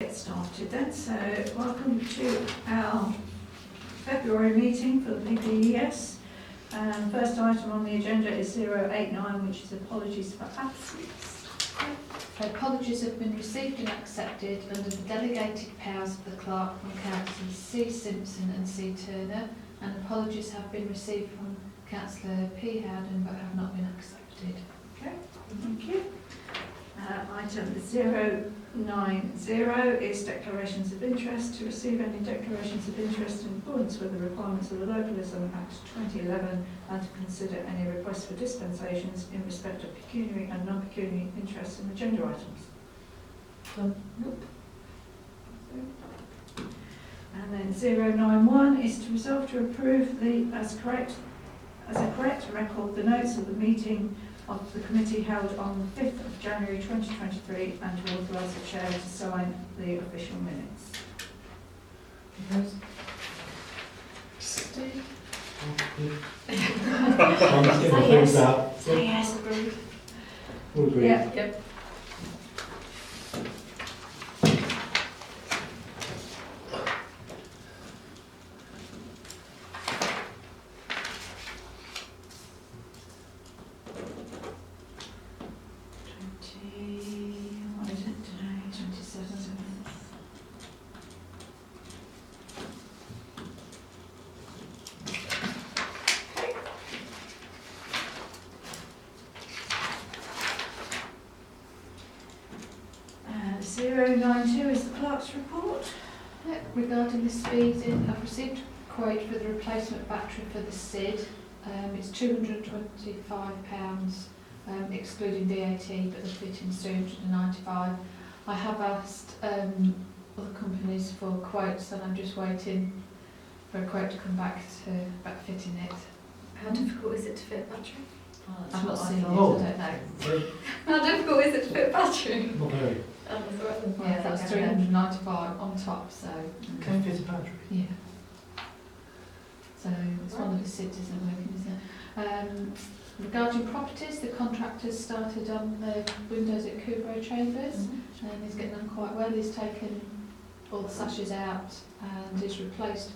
Get started then. So welcome to our February meeting for the PPES. First item on the agenda is 089, which is apologies for absence. Apologies have been received and accepted under the delegated powers of the clerk from Councillors C. Simpson and C. Turner, and apologies have been received from Councillor P. Howden but have not been accepted. Okay, thank you. Item 090 is declarations of interest. To receive any declarations of interest in accordance with the requirements of the Localism Act 2011 and to consider any requests for dispensations in respect of pecuniary and non-pecuniary interests in agenda items. Nope. And then 091 is to resolve to approve as a correct record the notes of the meeting of the committee held on the 5th of January 2023 and to authorise the chair to sign the official minutes. Steve? I'm just getting things out. Say yes. Agreed. All agreed. Yeah. Yep. What is it today? 27th. Okay. 092 is the clerk's report. Regarding the speeding, I've received a quote for the replacement battery for the SID. It's £225, excluding VAT, but the fitting's £395. I have asked other companies for quotes, and I'm just waiting for a quote to come back about fitting it. How difficult is it to fit a battery? I've not seen it, I Oh. don't know. How difficult is it to fit a battery? Not very. Yeah, that's £395 on top, so Can fit a battery. yeah. So it's one of the SIDs isn't working, isn't it? Regarding properties, the contractor's started on the windows at Coubro Chambers, and he's getting on quite well. He's taken all the sashes out and he's replaced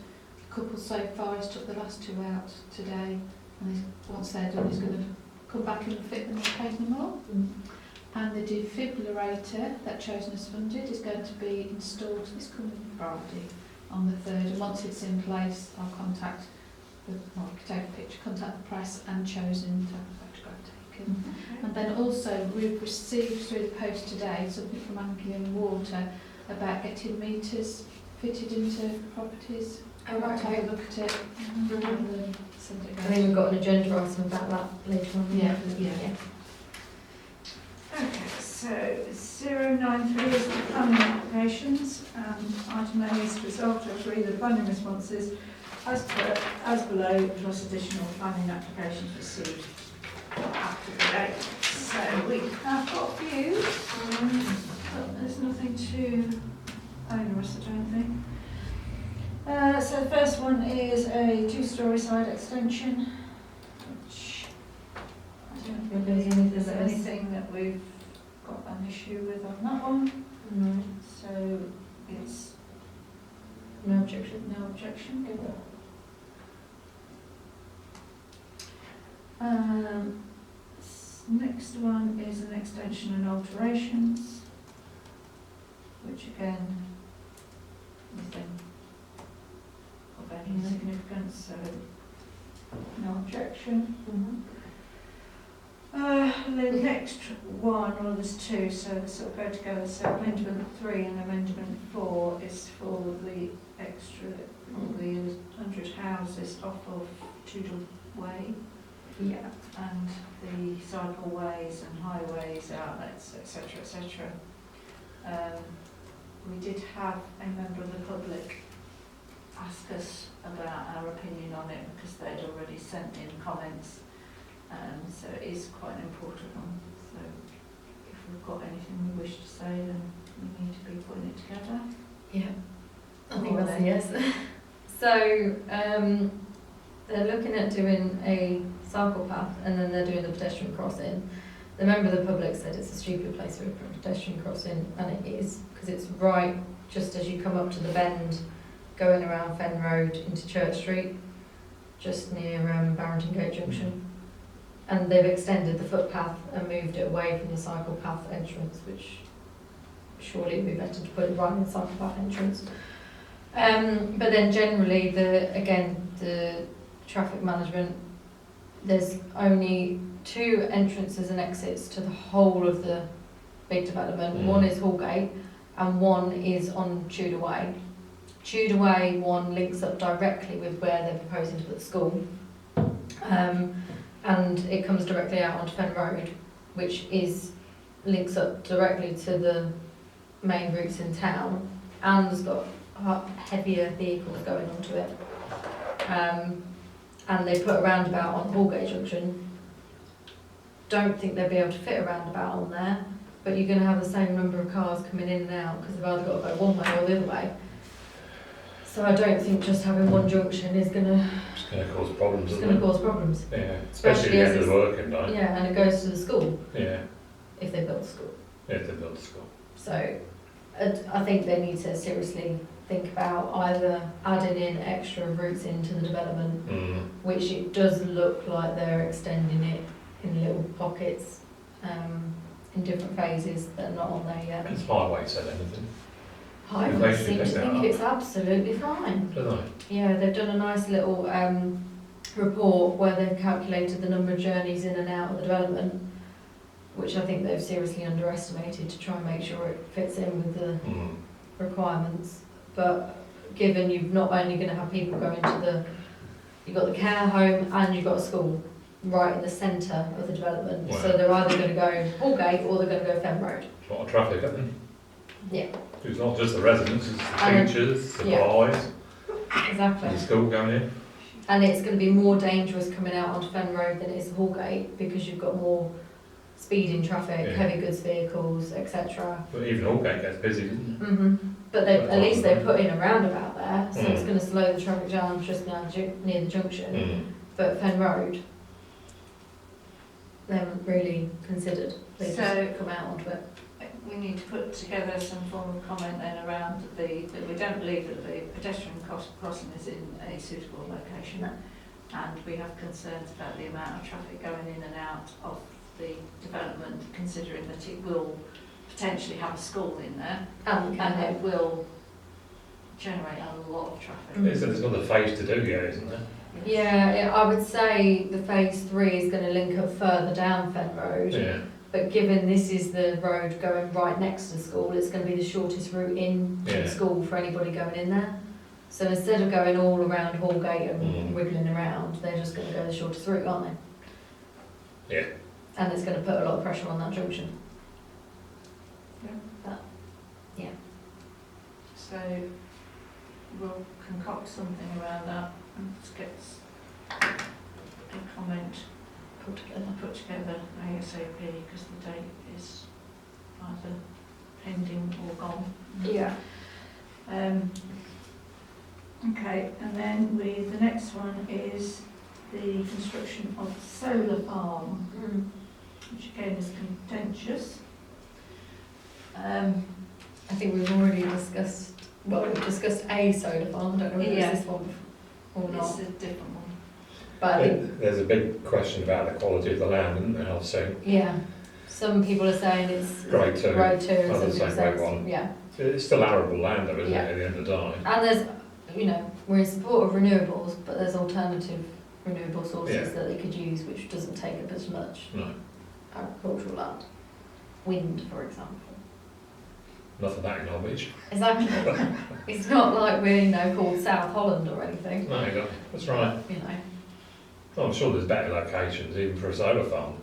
a couple so far. He's took the last two out today, and once they're done, he's going to come back and fit them and paint them all. And the defibrillator that Chosen has funded is going to be installed this coming Friday on the 3rd. And once it's in place, I'll contact take a picture, contact the press and Chosen to have a photograph taken. And then also we've received through the post today something from Anglian Water about getting meters fitted into properties. Oh, right, Have okay. a look at it and then send it I think we've got an agenda item about that later on. Yeah. Okay, so 093 is the planning applications. Item A is resolved to agree the planning responses as below, plus additional planning applications received after the date. So we have got a few, but there's nothing too onerous, I don't think. So the first one is a 2-storey side extension, which I don't think there's anything that we've got an issue with on that one. No. So it's No objection. no objection. Next one is an extension and alterations, which again, nothing of any significance, so no objection. The next one, well there's two, so they sort of go together. So amendment 3 and amendment 4 is for the extra, the 100 houses off of Tudor Way. Yeah. And the cycleways and highways, outlets, etc., etc. We did have a member of the public ask us about our opinion on it because they'd already sent in comments. So it is quite an important one. So if we've got anything we wish to say, then we need to be putting it together. Yeah. I think that's a yes. So they're looking at doing a cycle path and then they're doing the pedestrian crossing. the member of the public said it's a stupid place for a pedestrian crossing, and it is, because it's right just as you come up to the bend, going around Fen Road into Church Street, just near Barrington Gate Junction. And they've extended the footpath and moved it away from the cycle path entrance, which surely it would be better to put it right in the cycle path entrance. But then generally, the traffic management, there's only 2 entrances and exits to the whole of the big development. One is Hallgate and one is on Tudor Way. Tudor Way one links up directly with where they're proposing to put the school. And it comes directly out onto Fen Road, which links up directly to the main routes in town, and has got heavier vehicles going onto it. And they put a roundabout on Hallgate Junction. Don't think they'll be able to fit a roundabout on there, but you're going to have the same number of cars coming in and out because they've either got to go one way or the other way. So I don't think just having one junction is going to... It's going to cause problems, It's isn't going it? to cause problems. Yeah, Especially especially at as the end of the working day. Yeah, and it goes to the school Yeah, if they build the school. if they build the school. So I think they need to seriously think about either adding in extra routes into the development, which it does look like they're extending it in little pockets in different phases that are not on there yet. Has Highway said anything? I If would they seem to should pick that think up. it's absolutely fine. Do they? Yeah, they've done a nice little report where they've calculated the number of journeys in and out of the development, which I think they've seriously underestimated to try and make sure it fits in with the requirements. But given you're not only going to have people going to you've got the care home and you've got a school right in the centre of the development, Wow. so they're either going to go Hallgate or they're going to go Fen Road. A lot of traffic, isn't there? Yeah, It's not just the residents, it's the And- teachers, the yeah. boys, exactly. the school going in. And it's going to be more dangerous coming out onto Fen Road than it is Hallgate because you've got more speeding traffic, Yeah. heavy goods vehicles, etc. But even Allgate gets busy, doesn't But at least they put in a roundabout there, so it's Mm. going to slow the traffic down just now near the junction. it? But Fen Road, they haven't really considered. They So- just come out onto it. We need to put together some form of comment then around that we don't believe that the pedestrian crossing is in a suitable location. No. And we have concerns about the amount of traffic going in and out of the development, considering that it will potentially have a school in there And and it will generate a lot of traffic. There's another phase to do yet, isn't there? yeah, I would say the phase 3 is going to link up further down Fen Road. Yeah. But given this is the road going right next to the school, it's going to be the shortest route in to Yeah. the school for anybody going in there. So instead of going all around Hallgate and wiggling around, they're just going to go the shortest route, aren't they? Yeah. And it's going to put a lot of pressure on that junction. So we'll concoct something around that and get a comment put together ASAP because the date is either pending or gone. Yeah. Okay, and then the next one is the construction of solar farm, which again is contentious. I think we've already discussed, we've discussed a solar farm, I don't know whether Yeah. it's this one or not. It's a different one. But I think, There's a big question about the quality of the land, isn't there? I've seen. yeah, some people are saying it's Grade 2. grade 2 and Others some say people grade say 1. it's, yeah. It's still arable land, though, isn't Yeah. it? At the end of the day. And there's, we're in support of renewables, but there's alternative renewable sources Yeah. that they could use which doesn't take up as much No, agricultural land. Wind, for example. nothing that in Norwich. Exactly. It's not like we're, called South Holland or anything, No, you don't. That's right. I'm sure there's better locations even for a solar farm.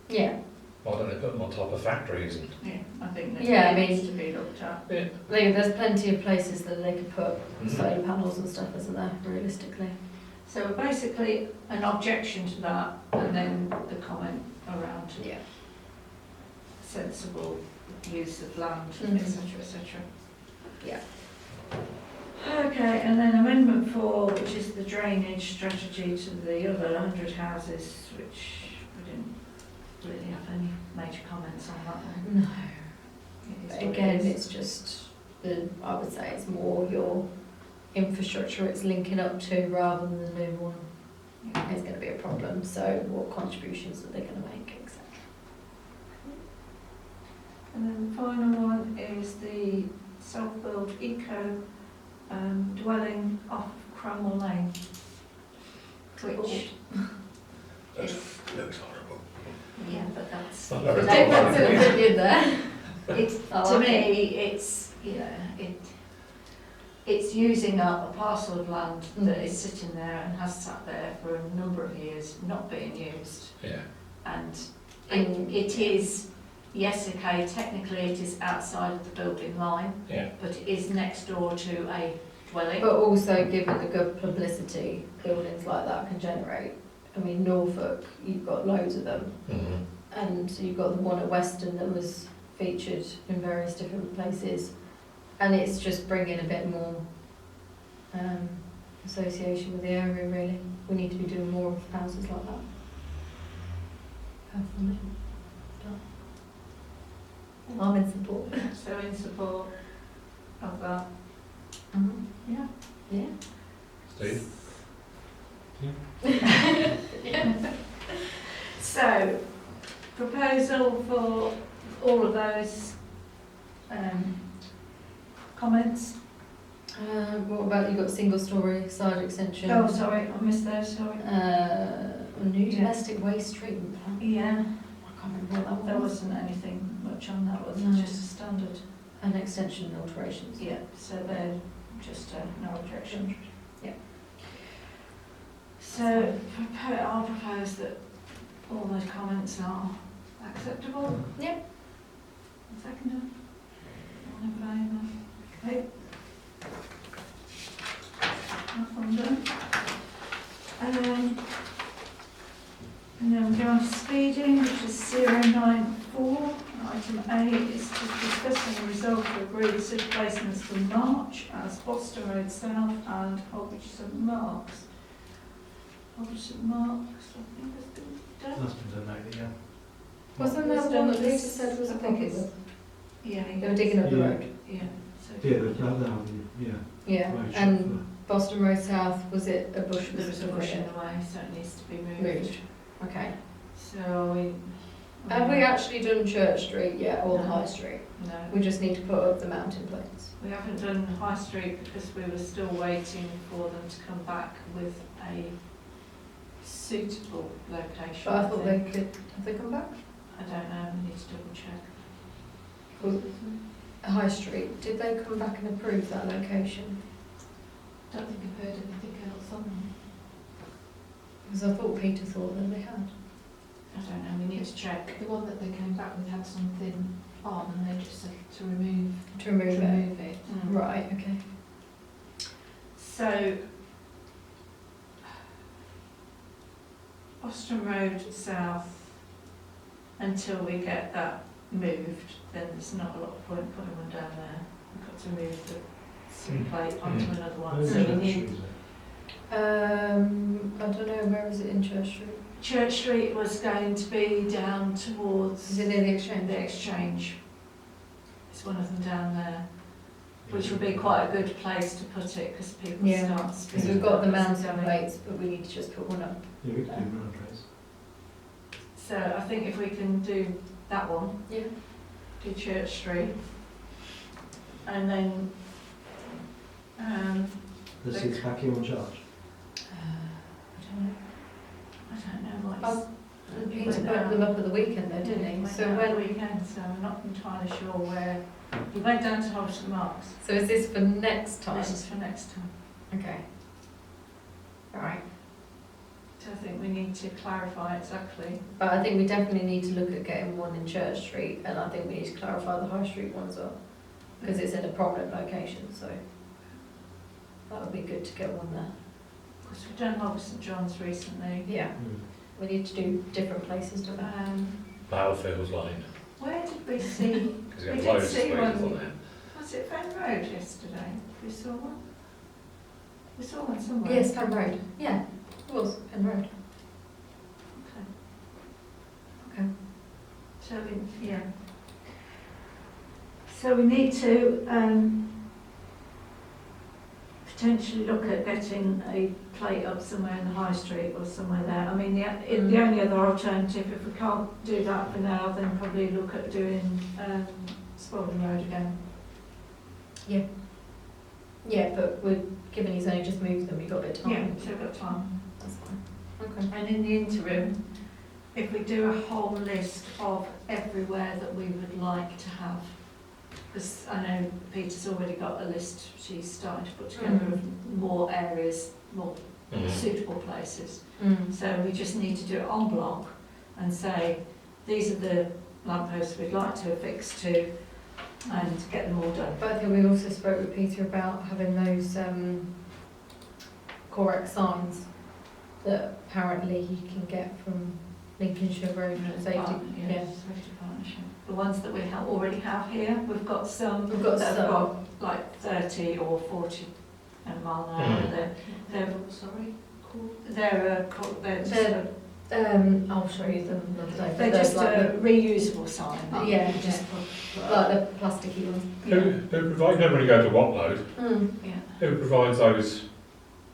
Yeah. Why don't they put them on top of factories? And Yeah, I think that Yeah, I mean- needs to be looked at. There's plenty of places that they could put Mhm. solar panels and stuff, isn't there, realistically? So basically an objection to that and then the comment around Yeah. sensible use of land, Mhm. etc., etc. Yeah. Okay, and then amendment 4, which is the drainage strategy to the other 100 houses, which we didn't really have any major comments on that one. No. It is But what again, it is. it's just, I would say it's more your infrastructure it's linking up to rather than the new one. Yeah. It's going to be a problem. So what contributions are they going to make, etc. And then the final one is the self-built eco dwelling off Cromwell Lane, which is, Looks horrible. yeah, but that's, Not The very difference in good. opinion there. it's, I to like me, it's, you know, it's using up a parcel of land that is sitting there and has sat there for a number of years, not being used. Yeah. And And- it is, yes, okay, technically it is outside of the building line, Yeah. but it is next door to a dwelling. But also, given the good publicity buildings like that can generate, I mean, Norfolk, you've got loads of them, Mm-hmm. and you've got the one at Weston that was featured in various different places, and it's just bringing a bit more association with the area, really. We need to be doing more of houses like that. Personally. But I'm in support. So in support of that. Yeah. Yeah. Steve? So, proposal for all of those comments. What about, you've got single story side extension? Oh, sorry, I missed those, sorry. A new Yeah. domestic waste treatment plant. Yeah, I can't remember what that there was. wasn't anything much on that, was No. it? Just a standard. An extension and alterations. Yeah, so they're just no objection. Yeah. So I'll propose that all those comments are acceptable. Yep. Seconder. All in favour? Okay. That one done. And then we go on to speeding, which is 094. Item A is to discuss and resolve to agree the city placements for March as Boston Road South and Holbridge St Marks. Holbridge St Marks, I think has been done. That's been done lately, yeah. Wasn't It's that done one that Lisa this- said was I a think pocket? it's- Yeah. They were digging up the Yeah. road. Yeah. So Yeah, that one, yeah. Yeah, Road shop and Boston Road South, was it a bush? there was a bush in the way, so it needs to be moved. Okay. So we. Have we actually done Church Street yet, or the No. High Street? No. We just need to put up the mountain plates. We haven't done High Street because we were still waiting for them to come back with a suitable location. But I thought they think. could, have they come back? I don't know, we need to double check. Well, High Street, did they come back and approve that location? Don't think I've heard anything else on them. Because I thought Peter thought that they had. I don't know, we need to check. The one that they came back with had something on and they just said to remove, To remove it? remove it. Right, okay. So, Boston Road South, until we get that moved, then there's not a lot of point putting one down there. We've got to move the plate onto another one. Where's So we Church need, Street, is it? I don't know, where is it in Church Street? Church Street was going to be down towards Is it near the Exchange? the Exchange. It's one of them down there, which would be quite a good place to put it because people Yeah. start Because speeding. we've got the up as mountain they're going. plates, but we need to just put one up. Yeah, we could do round race. So I think if we can do that one, Yeah. do Church Street, and then The seats back in on charge. I don't know what Oh, Peter put them up at the weekend though, didn't he? So when when, weekend, so I'm not entirely sure where. He went down to Holbridge Marks. so is this for next time? This is for next time. Okay. Alright. So I think we need to clarify exactly. But I think we definitely need to look at getting one in Church Street, and I think we need to clarify the High Street one as well, because it's in a prominent location, so that would be good to get one there. Because we've done Holbridge St John's recently. Yeah, we need to do different places, don't we? Battlefields Lane. Where did we see? Because We you have did loads of see speeders one. on there. Was it Fen Road yesterday? We saw one. We saw one somewhere. Yes, Penn Road. Yeah, it was Penn Road. Okay. Okay. So yeah. So we need to potentially look at getting a plate up somewhere in the high street or somewhere there. I mean, the only other alternative, if we can't do that for now, then probably look at doing Spalding Road again. Yeah, but given he's only just moved them, you've got a bit of time. Yeah, so we've got time. That's fine. Okay. And in the interim, if we do a whole list of everywhere that we would like to have, because I know Peter's already got a list, she's starting to put together of more areas, more suitable places. So we just need to do it en bloc and say, these are the lampposts we'd like to affix to, and get them all done. But I think we also spoke with Peter about having those correct signs that apparently he can get from Lincolnshire Road Safety. Yeah, Safety Partnership. The ones that we already have here, we've got some We've got that have some. got like 30 or 40 mile an hour. They're Sorry, cool. they're I'll show you them another day. but they're there's just like a reusable sign. Yeah, You just put, like the plasticky ones. Who provide, you don't really go to Watload, yeah. who provides those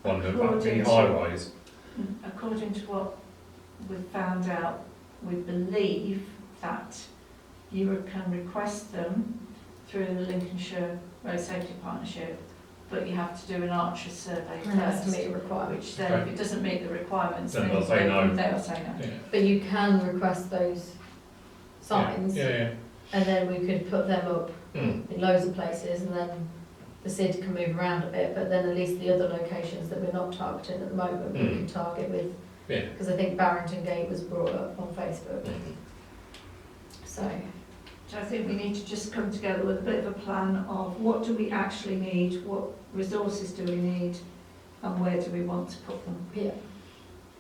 ones at the According to- highways? According to what we've found out, we believe that you can request them through the Lincolnshire Road Safety Partnership, but you have to do an Archer survey And it has to first, meet a requirement. which then if it doesn't meet the requirements, Then then they'll say no. they'll say no. Yeah. But you can request those signs, Yeah. and then we could put them up Mm. in loads of places, and then the SID can move around a bit, but then at least the other locations that we're not targeting at the moment, we can target with, Yeah. because I think Barrington Gate was brought up on Facebook, so. So I think we need to just come together with a bit of a plan of what do we actually need, what resources do we need, and where do we want to put them. Yeah.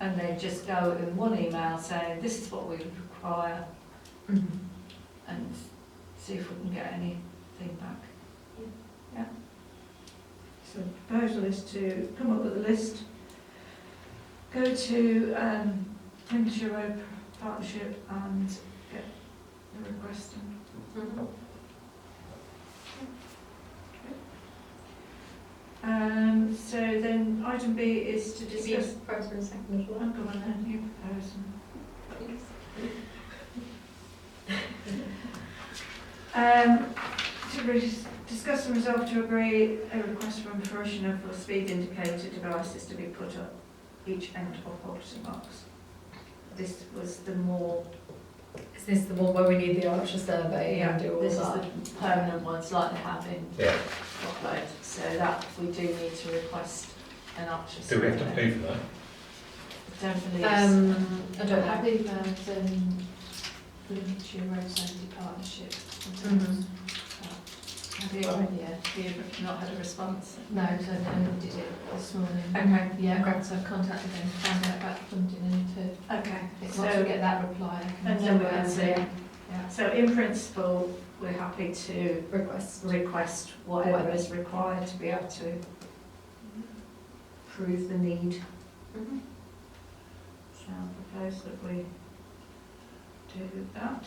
And then just go in one email saying, this is what we require, and see if we can get any feedback. Yeah. So the proposal is to come up with a list, go to Lincolnshire Road Partnership and get the request in. So then item B is to discuss. Press for a second as Oh, well. go on then, you propose. Discuss and resolve to agree a request from parishioner for speed indicator devices to be put up each end of Alderton Marks. This was the more, Is this the one where we need the Archer survey and do all this is that? the permanent ones like they have in Yeah. Rockload. So that we do need to request an Archer Do survey. we have to pay for that? I don't believe so. I don't know. Have emailed Lincolnshire Road Safety Partnership. Have you, you've not had a response? No, so I did it this morning. Okay. Yeah, Okay. so I've contacted them, found out about the funding and Okay, once so, we get that reply, I can. and then we can see. Yeah. So in principle, we're happy to request whatever is required to be able to prove the need. So I propose that we do that.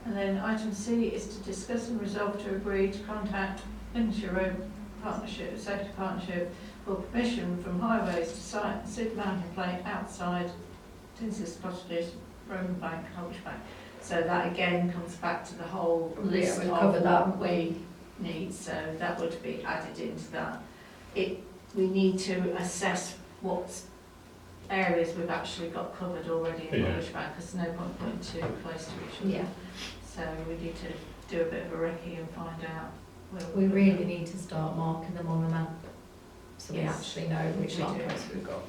And then item C is to discuss and resolve to agree to contact Lincolnshire Road Partnership, Safety Partnership, for permission from highways to site and SID mounting plate outside Tinsley's Cottages, Roman Bank, Holbush Bank. So that again comes back to the whole Yeah, list we've of covered that. what we need, so that would be added into that. We need to assess what areas we've actually got covered already in Yeah. Holbush Bank, because there's no point putting too close to each other. Yeah, So we need to do a bit of a recce and find out where we really need to start marking them on the map, so we Yes, actually know which we do. lampposts we've got.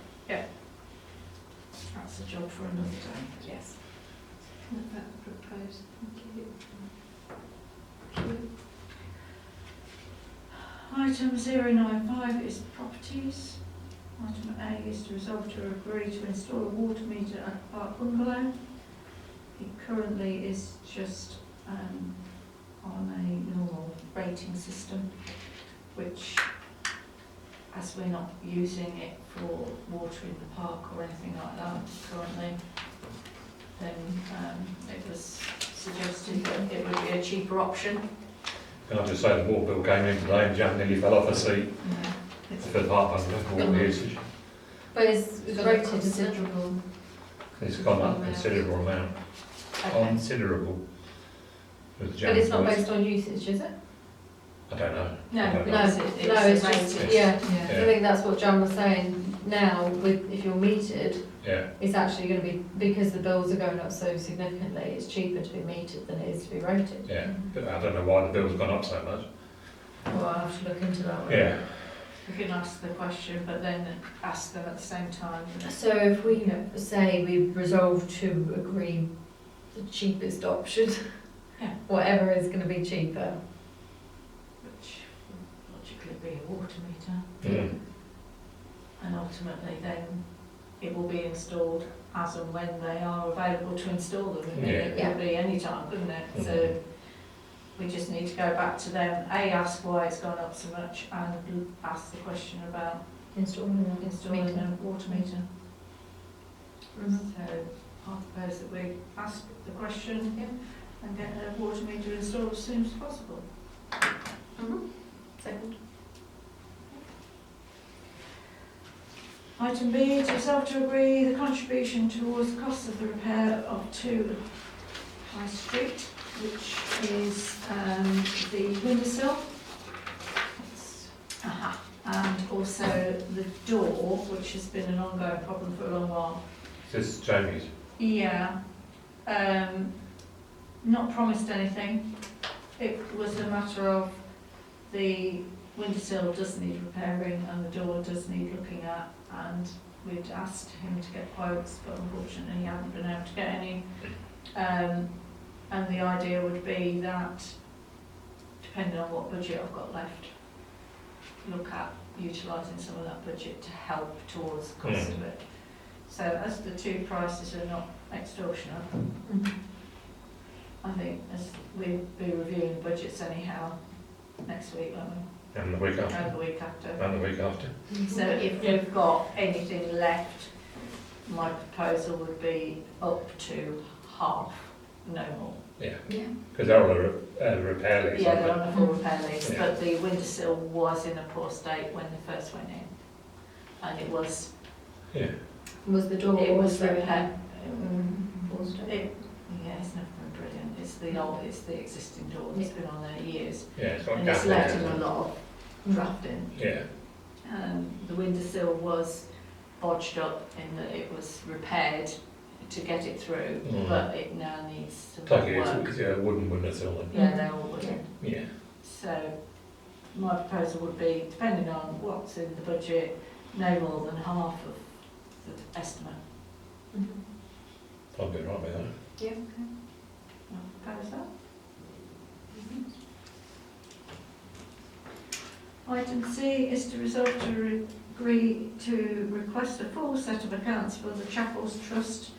That's a job for another day. Yes. That proposed, thank you. Item 095 is properties. Item A is to resolve to agree to install a water meter at Park Bungalow. It currently is just on a normal rating system, which as we're not using it for watering the park or anything like that currently, then it was suggested that it would be a cheaper option. Can I just say the water bill came in today and Jan nearly fell off her seat It's for the park under water usage. But it's rated, isn't it? considerable. It's gone up a considerable amount. okay. Considerable. With But Jan's it's not voice. based on usage, is it? I don't know. No, I don't know. No, it's just, rated. yeah. Yeah. I think that's what John was saying. Now, with if you're metered, Yeah, it's actually going to be, because the bills are going up so significantly, it's cheaper to be metered than it is to be rated. yeah. But I don't know why the bill's gone up so much. Well, I'll have to look into that one. Yeah. We can ask the question, but then ask them at the same time. So if we say we resolve to agree the cheapest option, Yeah. whatever is going to be cheaper. Which would logically be a water meter. Mm. And ultimately then it will be installed as and when they are available to install them. I mean, it Yeah. could be any time, couldn't it? Mhm. So we just need to go back to them, ask why it's gone up so much, and ask the question about Installing installing a water meter. Mhm. So I propose that we ask the question and get a water meter installed as soon as possible. Mhm. Second. Item B, to resolve to agree the contribution towards the cost of the repair of 2 High Street, which is the windowsill. And also the door, which has been an ongoing problem for a long while. Is this Jamie's? Yeah, not promised anything. It was a matter of the windowsill does need repairing and the door does need looking at, and we'd asked him to get quotes, but unfortunately he hadn't been able to get any. And the idea would be that, depending on what budget I've got left, look at utilising some of that budget to help towards the cost of it. So as the two prices are not extortionate, I think as we'll be reviewing budgets anyhow next week, won't we? And the week after. And the week after. And the week after. So if we've got anything left, my proposal would be up to half, no more. Yeah. Yeah. Because they're on a repair list. Yeah, aren't they're on a full repair list, Yeah. but the windowsill was in a poor state when they first went in. And it was, they? Yeah. Was the door it was also repair. forced up? Yeah, it's never been brilliant. It's the old, it's the existing door that's been on there years. Yeah, it's got And gas it's in let it. in a lot of drafting. Yeah. The windowsill was bodged up in that it was repaired to get it through, Mm. but it now needs some It's like work. it's a wooden windowsill then. Yeah, they're all wooden. Yeah. So my proposal would be, depending on what's in the budget, no more than half of the estimate. I'll be right with that. Yeah. I'll propose that. Item C is to resolve to agree to request a full set of accounts for the Chapels Trust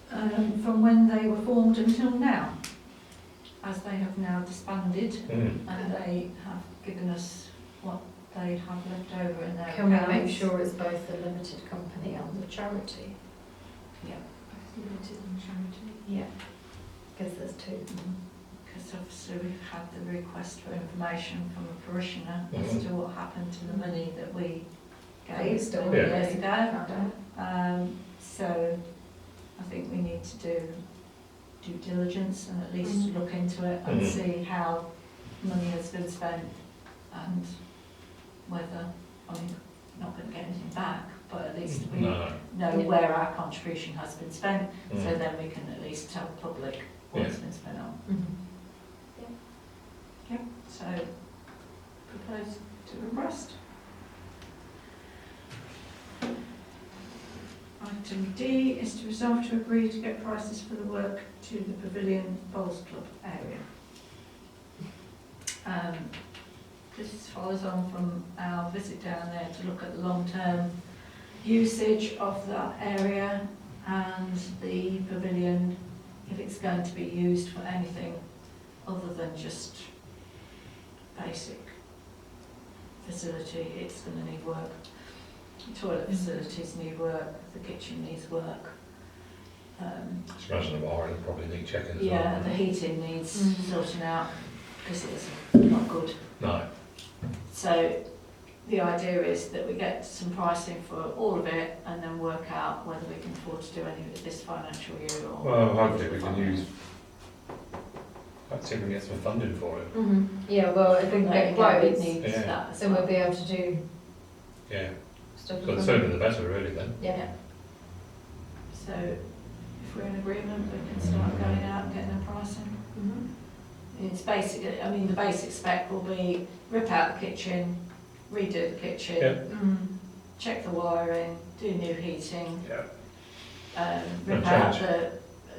from when they were formed until now, as they have now disbanded and they have given us what they have left over in their Can we accounts. make sure it's both the limited company and the charity? Yeah. Limited and charity. Yeah, Because there's two. because obviously we've had the request for information from a parishioner as Mhm. to what happened to the money that we That we gave still many Yeah. years ago. Found out. So I think we need to do due diligence and at least look into it and Mhm. see how money has been spent and whether, I mean, not going to get anything back, but at least we No. know Yeah. where our contribution has been spent, so Mm. then we can at least tell the public what it's been spent on. So propose to request. Item D is to resolve to agree to get prices for the work to the Pavilion Bowls Club area. This follows on from our visit down there to look at the long-term usage of that area and the pavilion, if it's going to be used for anything other than just basic facility, it's going to need work. The toilet facilities need work, the kitchen needs work. Just imagine the wiring probably need checking as Yeah, well. the heating needs Mm. sorting out because it's not good. No, So the idea is that we get some pricing for all of it and then work out whether we can afford to do any of it this financial year or. well, hopefully we can use, let's see if we can get some funding for it. Yeah, well, if we can get quotes, needs Yeah. that as then we'll well. be able to do Yeah, stuff. so the sooner the better really then. Yeah. So if we're in agreement, we can start going out and getting a pricing. It's basically, I mean, the basic spec will be rip out the kitchen, redo the kitchen, Yeah. check the wiring, do new heating, Yeah. rip And out change.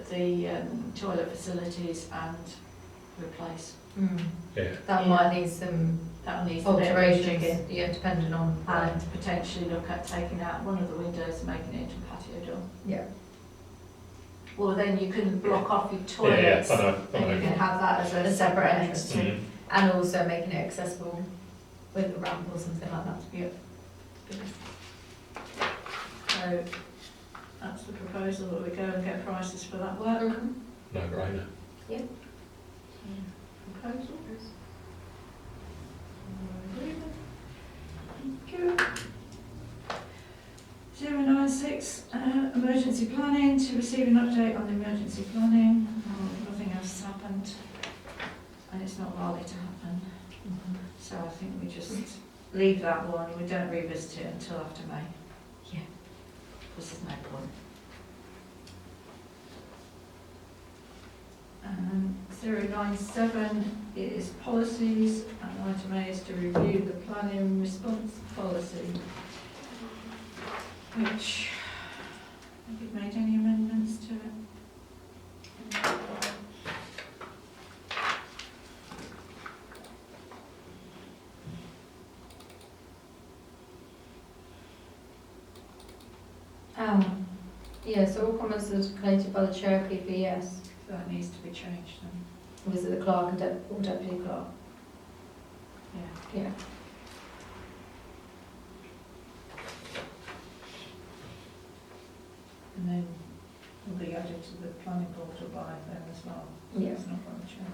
the toilet facilities and replace. Yeah. That Yeah. might need some That'll need a bit of rejigging. alterations, yeah, depending on. And potentially look at taking out one of the windows and making it into a patio door. Yeah. Well, then you can block off your Yeah, yeah, toilets I know, I and you know. can have that as a A separate separate entrance. entity. Mhm. And also making it accessible with a ramp or something like that. So that's the proposal, that we go and get prices for that work. No brainer. Proposal. Thank you. 096, emergency planning, to receive an update on the emergency planning. Nothing else has happened, and it's not likely to happen. So I think we just leave that one, we don't revisit it until after May. Yeah. Because there's no point. 097 is policies, and item A is to review the planning response policy, which, have you made any amendments to it? Yeah, so all comments are collated by the chair of PPES. So that needs to be changed then. Or is it the clerk and or deputy clerk? Yeah. Yeah. And then will be added to the planning portal by them as well. So Yeah. it's not from the chair.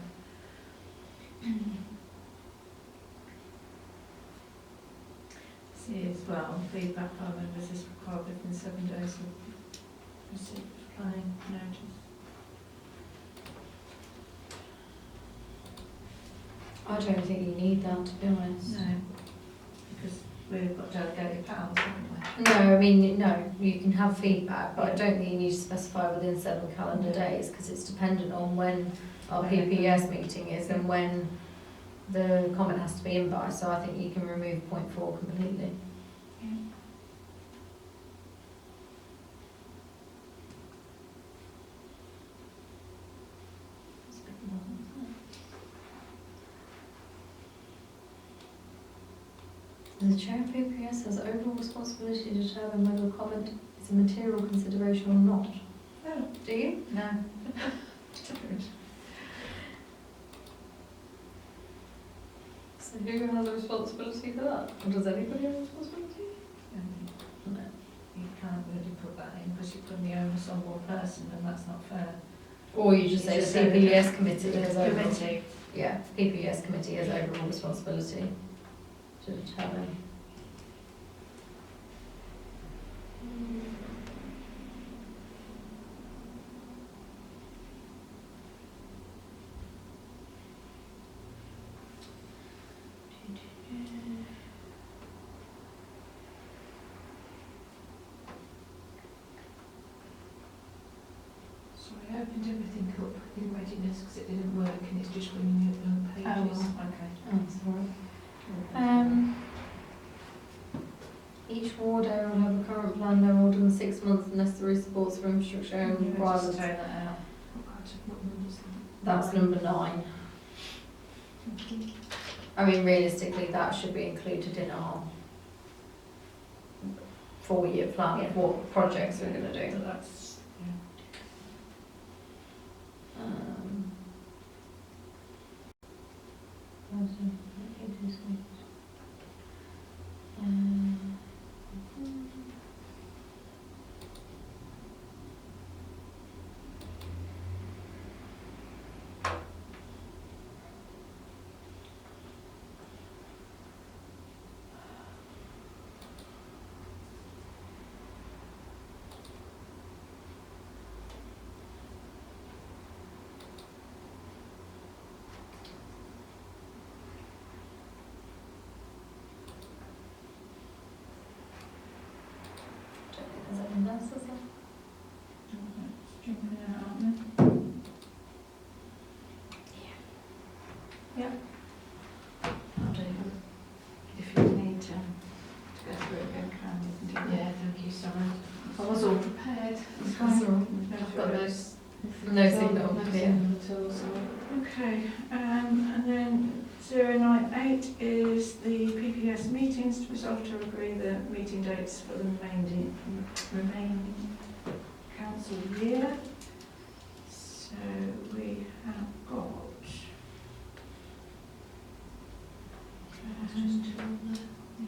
See as well, feedback on members is required within 7 days of receipt of planning notice. I don't think you need that, to be honest. No, because we've got delegated powers, haven't we? No, I mean, no, you can have feedback, but I don't think you need to specify within 7 calendar days, because it's dependent on when our PPES meeting is and when the comment has to be in by, so I think you can remove point 4 completely. Yeah. That's a bit more, isn't it? The chair of PPES has overall responsibility to determine whether a comment is a material consideration or not. Oh, Do you? no. So who has a responsibility for that? Or does anybody have a responsibility? No, you can't really put that in because you're putting the onus on one person and that's not fair. Or you just say just the say the PPES committee has overall. Committee. Yeah, PPES committee has overall responsibility to determine. Sorry, I opened everything up in readiness because it didn't work and it's just bringing up pages. Okay. Oh, sorry. Each ward area will have a current plan no older than 6 months unless there is supports for infrastructure and Just requirements. take that out. What number's that? That's number 9. I mean, realistically, that should be included in our 4-year plan of what projects we're going to do. So that's, yeah. I'll do. If you need to go through it again, Karen, you can do that. Yeah, thank you, sorry. I was all prepared. It's That's all right. I've got those. No signal, No yeah. signal at all, sorry. Okay, and then 098 is the PPES meetings to resolve to agree the meeting dates for the remaining council year. So we have got. It's just two on there. Yeah.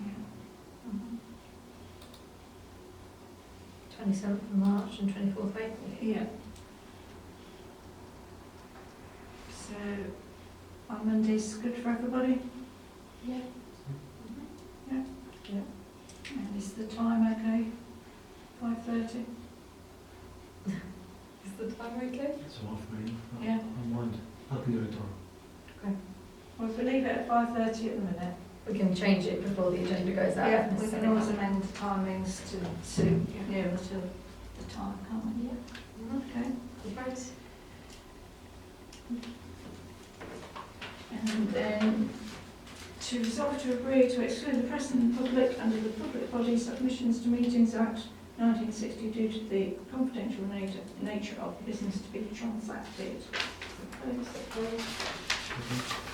27th of March and 24th of April. Yeah. So, on Monday's good for everybody? Yeah. And is the time okay? 5:30? Is the time okay? It's all for me. Yeah. I mind. I can do it on. Well, if we leave it at 5:30 at the minute, We can change it before the agenda goes out. yeah, we can always amend the timings to suit nearer to the time, can't we? Mhm. Okay. Right. And then to resolve to agree to exclude the press and the public under the Public Body Submissions to Meetings Act 1960 due to the confidential nature of business to be transacted. Propose that. Mhm.